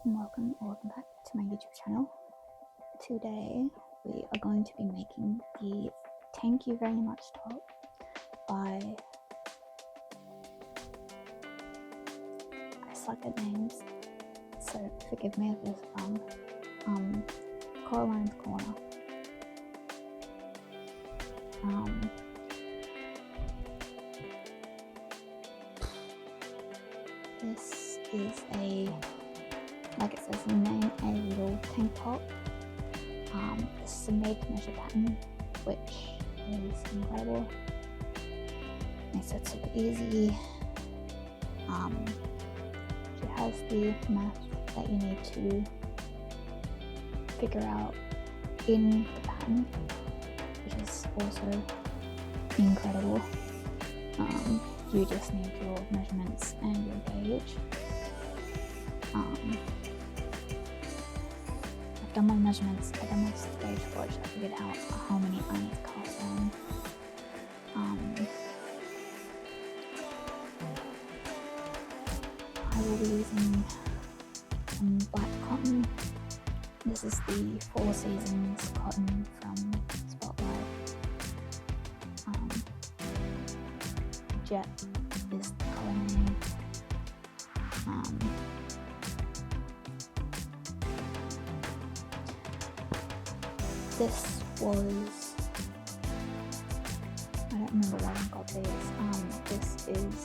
and welcome back to my YouTube channel. Today we are going to be making the Thank You Very Much top by, I suck at names, so forgive me if this is wrong. Coraline's Corner. This is like it says in the name, a little tank top. This is a made to measure pattern, which is incredible. Makes it super easy. It has the math that you need to figure out in the pattern, which is also incredible. You just need your measurements and your gauge. I've done my measurements, I've done my gauge for it, I figured out how many I need to cast on. I will be using some black cotton. This is the Four Seasons cotton from Spotlight. Jet is the colour name. This was, I don't remember where I got these. This is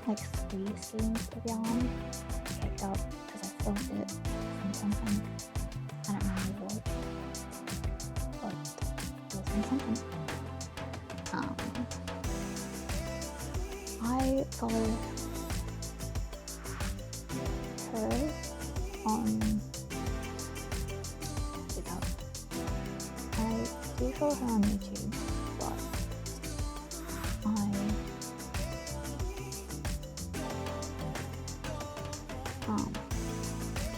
like 3 skeins of yarn caked up because I filmed it from something. I don't remember what, but it was from something. I follow her on I do follow her on YouTube, but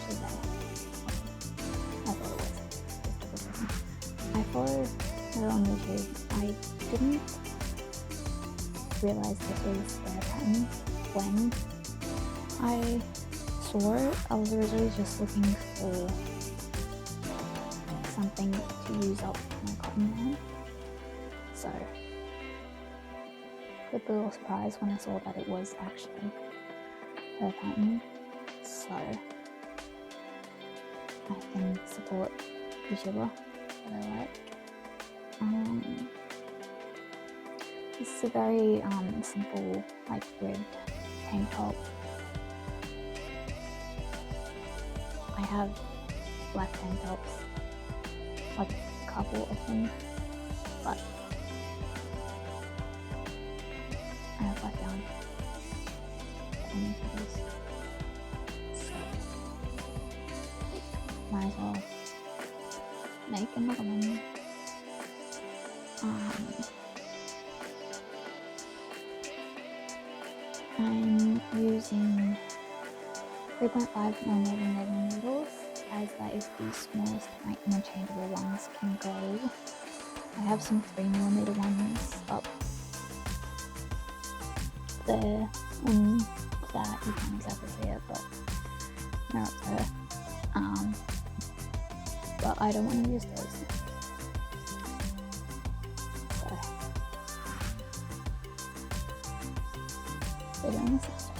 she's there. I thought it was. I follow her on YouTube. I didn't realize this was their pattern when I saw it. I was originally just looking for something to use up my cotton yarn, so a little surprised when I saw that it was actually her pattern, so I can support YouTuber that I like. This is a very simple, like, ribbed tank top. I have black tank tops, like a couple of them, but I have black yarn that I need to use, so might as well make another one. I'm using 3.5mm knitting needles, as that is the smallest my interchangeable ones can go. I have some 3mm ones up there, and that you can't exactly see it, but they're up there. But I don't want to use those. So they're doing this.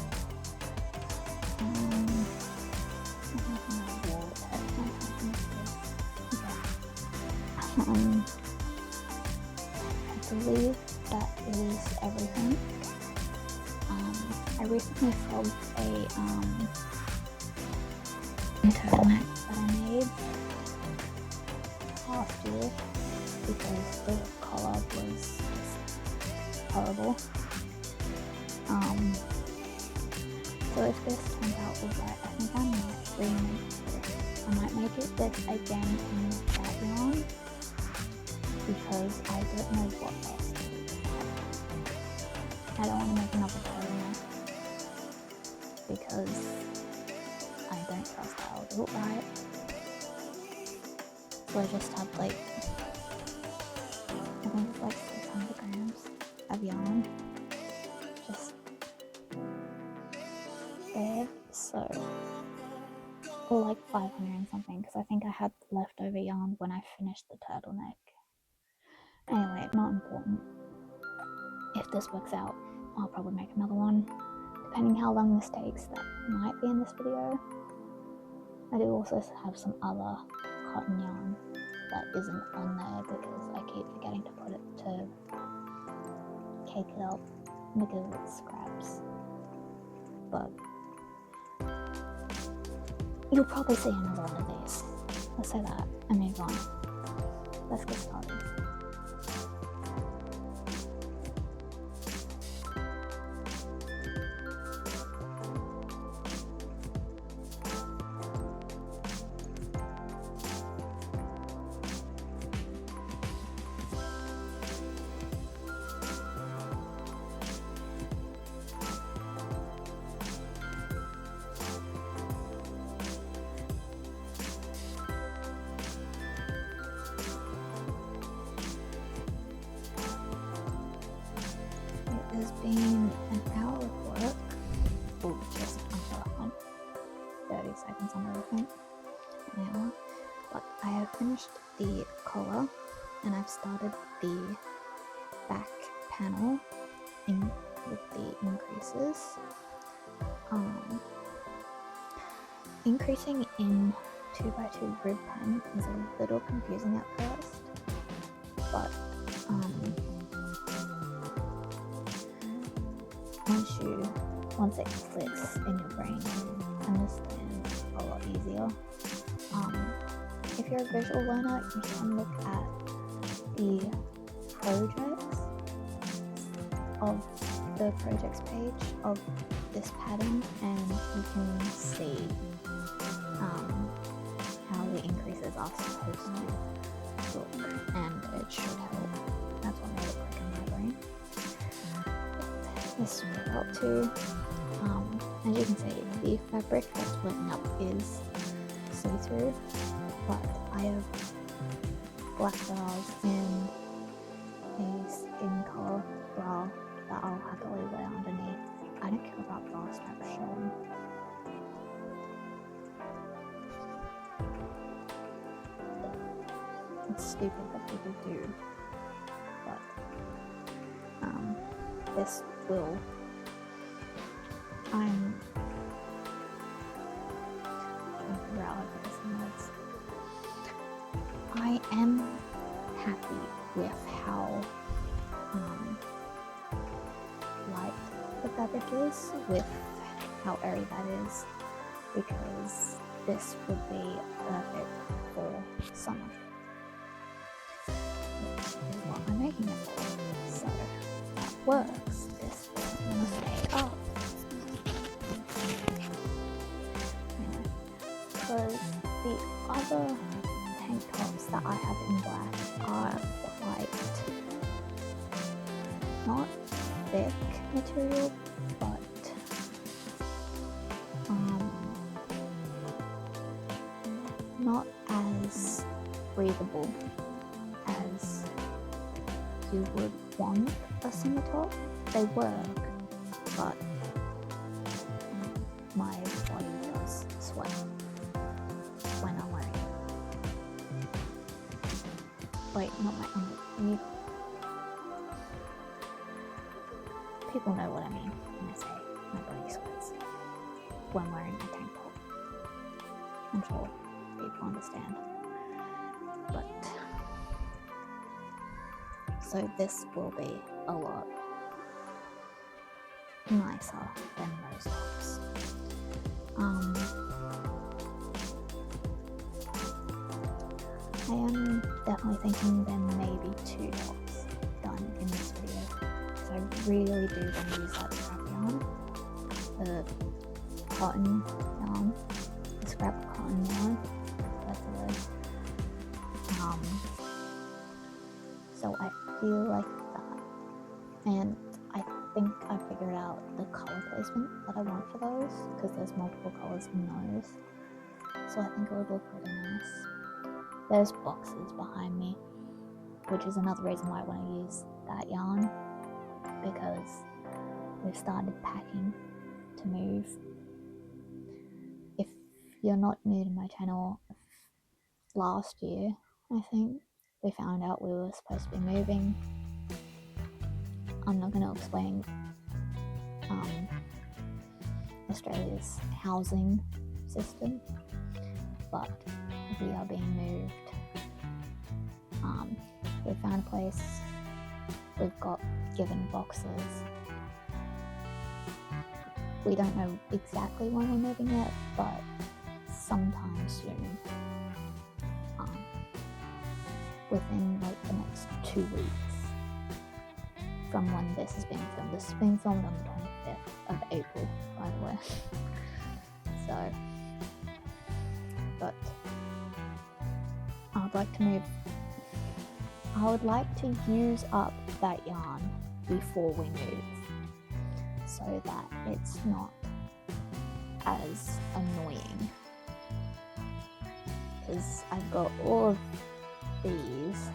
I believe that is everything. I recently folded a turtleneck that I made last year because the collar was just horrible. So if this turns out alright, I think I might remake this. I might make it this again in that yarn, because I don't know what else to do. I don't want to make another turtleneck because I don't trust how it'll look right. So I just have like, I think it's like 600 grams of yarn just there. So or like 500 and something, because I think I had leftover yarn when I finished the turtleneck. Anyway, not important. If this works out, I'll probably make another one. Depending how long this takes, that might be in this video. I do also have some other cotton yarn that isn't on there because I keep forgetting to put it to cake it up because it's scraps. But you'll probably see another one of these. Let's say that and move on. Let's get started. It has been an hour of work, or just under 30 seconds under, I think, an hour, but I have finished the collar and I've started the back panel with the increases. Increasing in 2x2 rib pen is a little confusing at first, but once it clicks in your brain, you understand a lot easier. If you're a visual learner, you can look at the projects of the projects page of this pattern, and you can see how the increases are supposed to look, and it should help. That's what made it click in my brain. This belt too. As you can see, the fabric that's written up is see-through, but I have black bras and a skin color bra that I'll happily wear underneath. I don't care about bra straps showing. It's stupid that people do, but this will. I'm trying to figure out how to put this in words. I am happy with how light the fabric is, with how airy that is, because this would be perfect for summer, which is what I'm making it for. So that works. This is gonna stay up. Anyway, because the other tank tops that I have in black are quite not thick material, but not as breathable as you would want a summer top. They work, but my body does sweat when I'm wearing it. Wait, not my under. People know what I mean when I say my body sweats when wearing a tank top. I'm sure people understand. But so this will be a lot nicer than those tops. I am definitely thinking there may be 2 tops done in this video, because I really do want to use that scrap yarn, the cotton yarn, the scrap cotton yarn, that's the word. So I feel like that, and I think I figured out the color placement that I want for those, because there's multiple colors in those, so I think it would look really nice. There's boxes behind me, which is another reason why I want to use that yarn, because we've started packing to move. If you're not new to my channel, last year, I think, we found out we were supposed to be moving. I'm not going to explain Australia's housing system, but we are being moved. We found a place. We've got given boxes. We don't know exactly when we're moving yet, but sometime soon. Within like the next 2 weeks from when this is being filmed. This is being filmed on the 25th of April, by the way. So, but I would like to use up that yarn before we move, so that it's not as annoying. Because I've got all of these,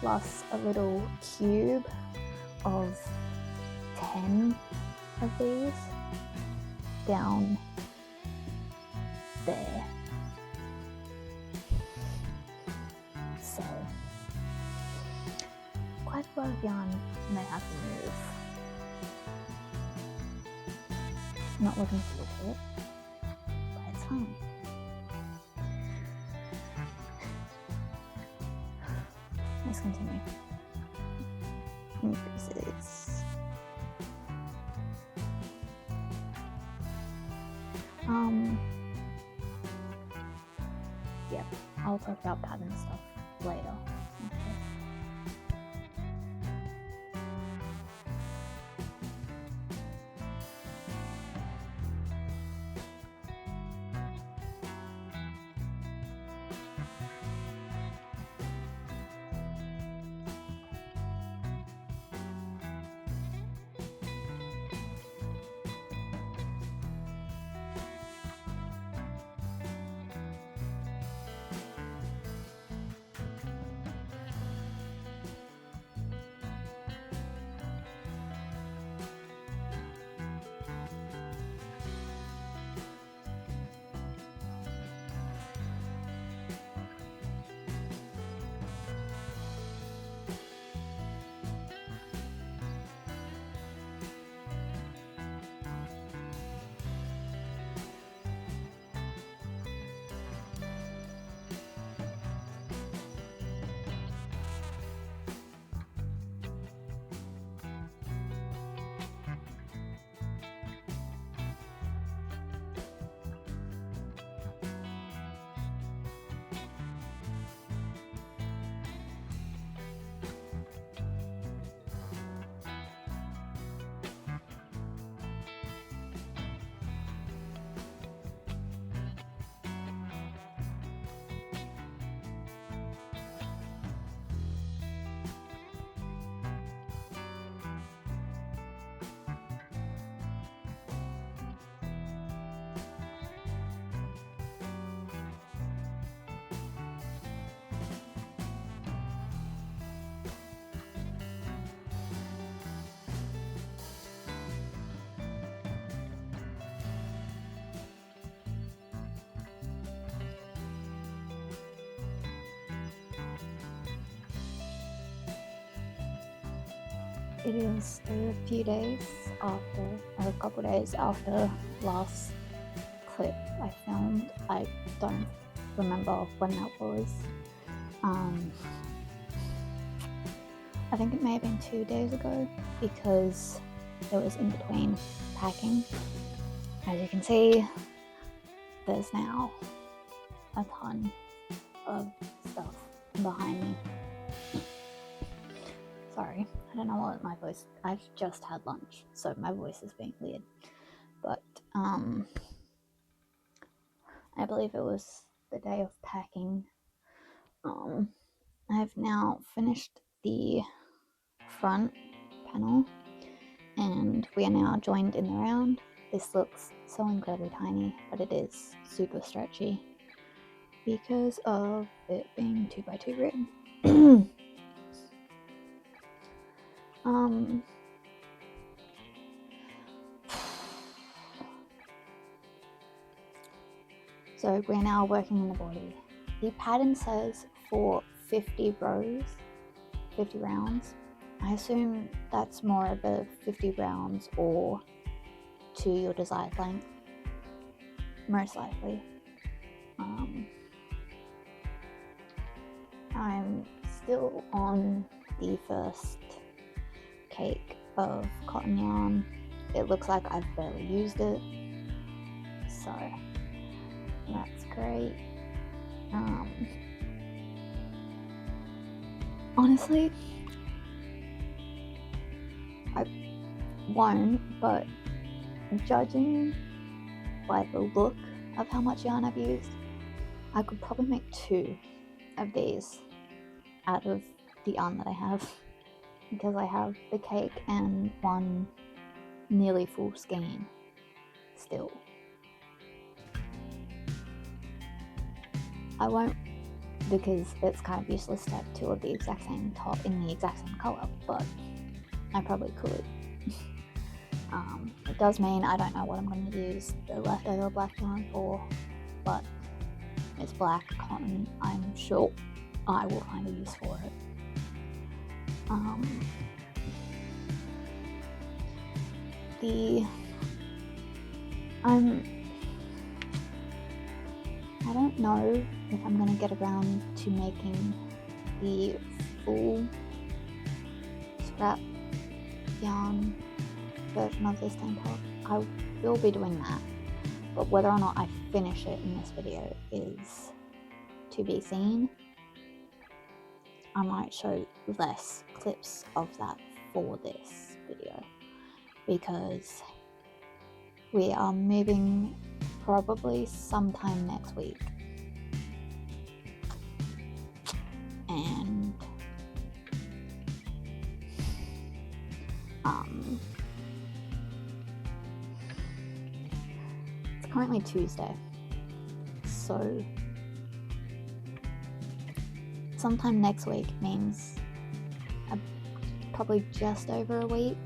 plus a little cube of 10 of these down there. So, quite a lot of yarn may have to move. I'm not looking forward to it, but it's fine. Let's continue. Increases. Yeah, I'll talk about pattern stuff later. Okay. It is a couple days after last clip I filmed. I don't remember when that was. I think it may have been 2 days ago, because it was in between packing. As you can see, there's now a ton of stuff behind me. Sorry, I don't know what my voice, I've just had lunch, so my voice is being weird. But, I believe it was the day of packing. I've now finished the front panel, and we are now joined in the round. This looks so incredibly tiny, but it is super stretchy because of it being 2x2 grid. So we're now working in the body. The pattern says for 50 rows, 50 rounds. I assume that's more of a 50 rounds or to your desired length, most likely. I'm still on the first cake of cotton yarn. It looks like I've barely used it, so that's great. Honestly, I won't, but judging by the look of how much yarn I've used, I could probably make 2 of these out of the yarn that I have, because I have the cake and 1 nearly full skein still. I won't, because it's kind of useless to have 2 of the exact same top in the exact same colour, but I probably could. It does mean I don't know what I'm going to use the leftover black yarn for, but it's black cotton. I'm sure I will find a use for it. I don't know if I'm going to get around to making the full scrap yarn version of this tank top. I will be doing that, but whether or not I finish it in this video is to be seen. I might show less clips of that for this video, because we are moving probably sometime next week, and it's currently Tuesday, so sometime next week means probably just over a week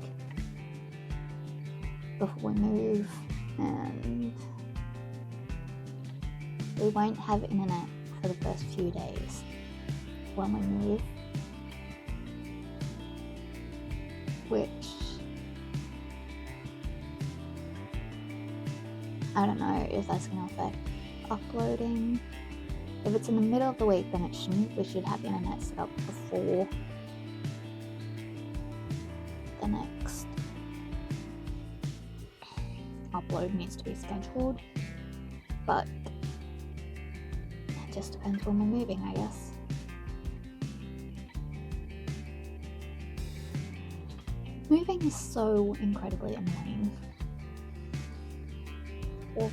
before we move, and we won't have internet for the first few days when we move, which I don't know if that's going to affect uploading. If it's in the middle of the week, then it shouldn't. We should have internet set up before the next upload needs to be scheduled, but it just depends when we're moving, I guess. Moving is so incredibly annoying. Awful.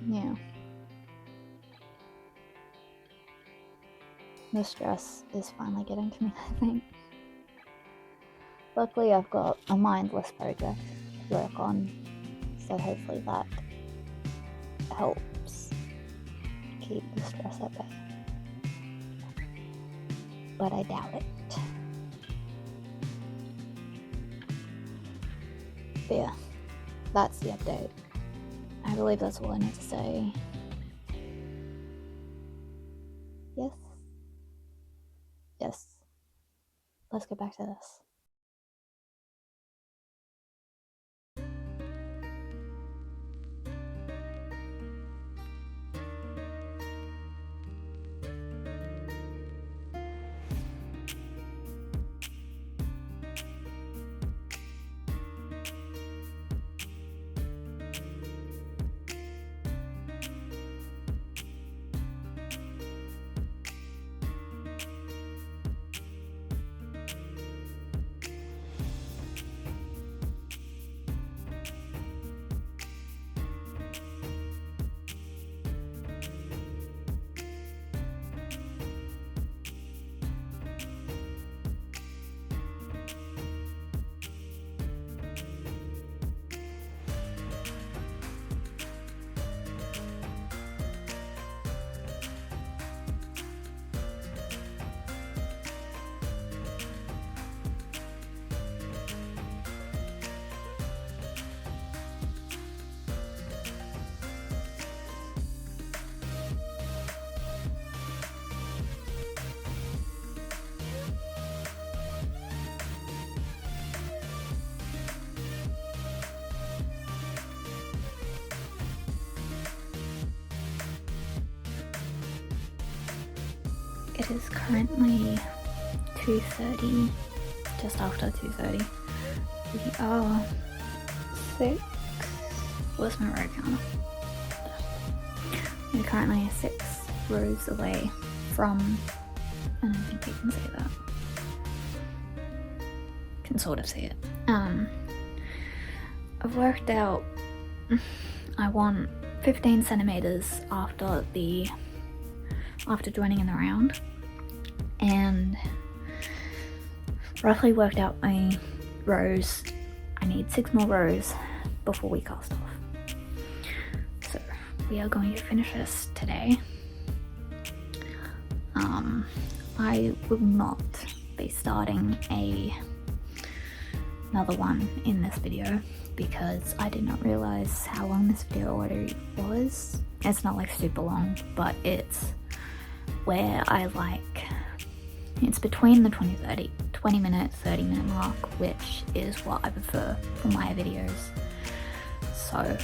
Yeah. The stress is finally getting to me, I think. Luckily, I've got a mindless project to work on, so hopefully that helps keep the stress at bay. But I doubt it. But yeah, that's the update. I believe that's all I need to say. Yes? Yes. Let's get back to this. It is currently 2:30, just after 2:30. We are 6. Where's my row counter? We're currently 6 rows away from, I don't think you can see that. Can sort of see it. I've worked out I want 15 centimeters after joining in the round, and roughly worked out my rows. I need 6 more rows before we cast off. So we are going to finish this today. I will not be starting another one in this video because I did not realize how long this video already was. It's not like super long, but it's where it's between the 20 minute, 30 minute mark, which is what I prefer for my videos. So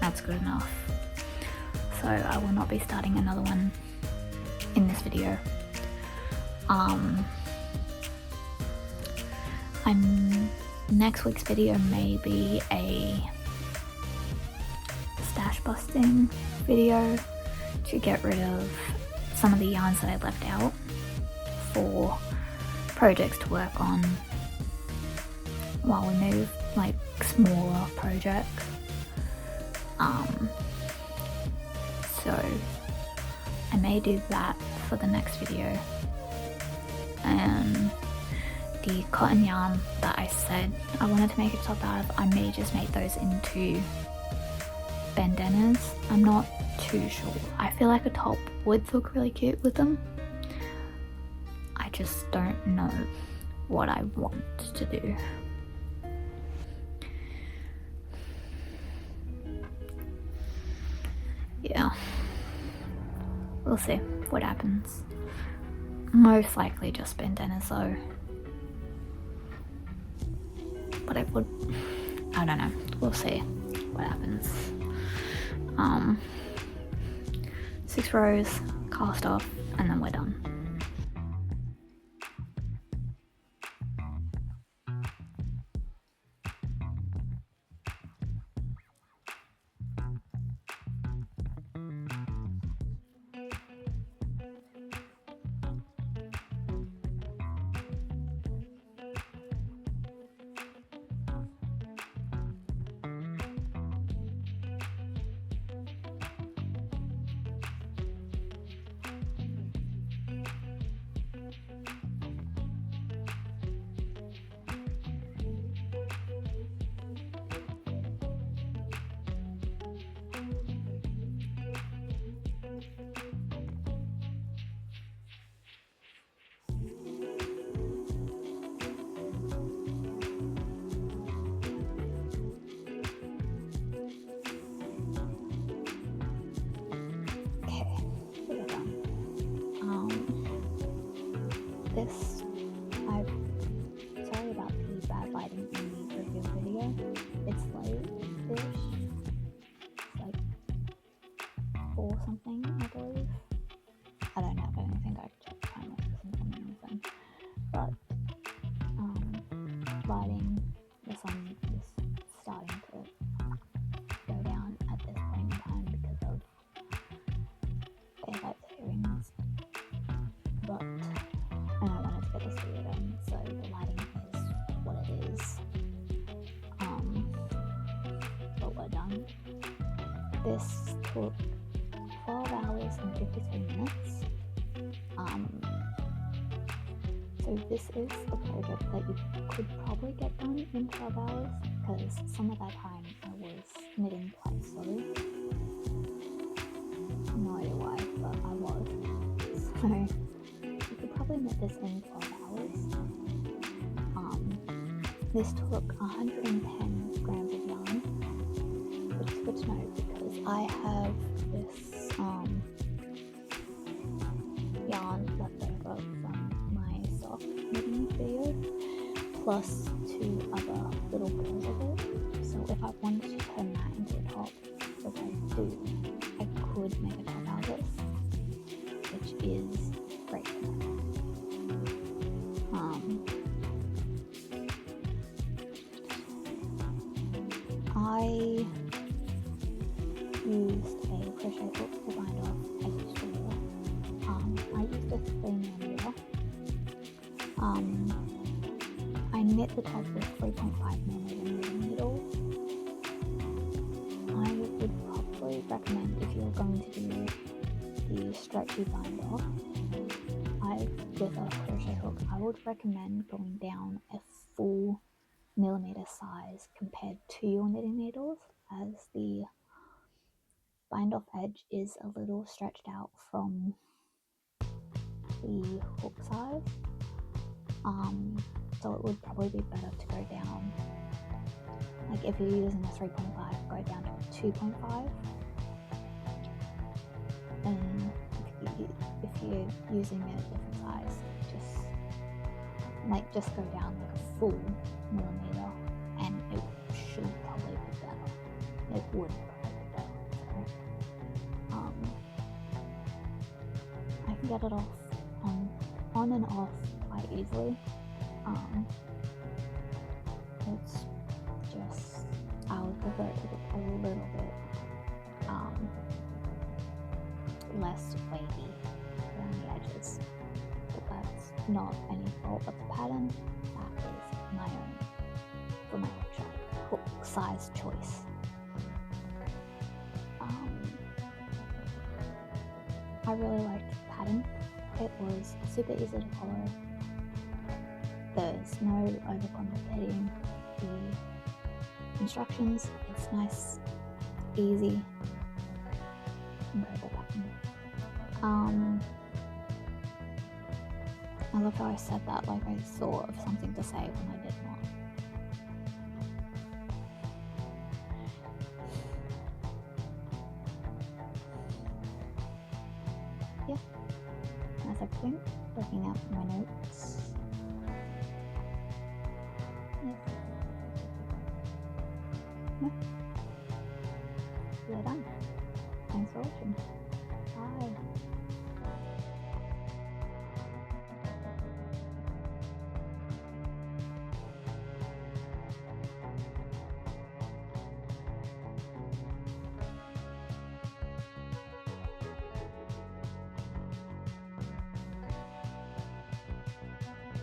that's good enough. So I will not be starting another one in this video. Next week's video may be a stash busting video to get rid of some of the yarns that I left out for projects to work on while we move, like smaller projects. So I may do that for the next video. And the cotton yarn that I said I wanted to make a top out of, I may just make those into bandanas. I'm not too sure. I feel like a top would look really cute with them. I just don't know what I want to do. Yeah, we'll see what happens. Most likely just bandanas though. But I don't know, we'll see what happens. 6 rows, cast off, and then we're done. I'm sorry about the bad lighting in the previous video. It's late-ish. It's like 4 something, I believe. I don't know, I don't think I checked time lapses and something. But lighting, the sun is starting to go down at this point in time because of daylight savings. But and I wanted to get this video done, so the lighting is what it is. But we're done. This took 12 hours and 53 minutes. So this is a project that you could probably get done in 12 hours, because some of that time I was knitting quite slowly. No idea why, but I was. So you could probably knit this in 12 hours. This took 110 grams of yarn, which is good to know because I have this yarn left over from my sock knitting video, plus 2 other little balls of it. So if I wanted to turn that into a top, which I do, I could make a top out of this. It's which is great for that. I used a crochet hook to bind off as you saw. I used a 3mm. I knit the top with 3.5mm knitting needles. I would probably recommend, if you're going to do the stretchy bind off with a crochet hook, I would recommend going down a full millimeter size compared to your knitting needles, as the bind off edge is a little stretched out from the hook size. So it would probably be better to go down, like if you're using a 3.5, go down to a 2.5. And if you're using a different size, just go down like a full millimeter, and it should probably be better. It would probably be better. So, I can get it off on and off quite easily. It's just, I would prefer it to be a little bit less wavy around the edges, but that's not any fault of the pattern. That is my own, for my hook size choice. I really liked the pattern. It was super easy to follow. There's no overcomplicating the instructions. It's nice, easy, incredible pattern. I love how I said that like I thought of something to say when I did not. Yeah, that's everything. Looking at my notes. Yeah. We're done. Thanks for watching.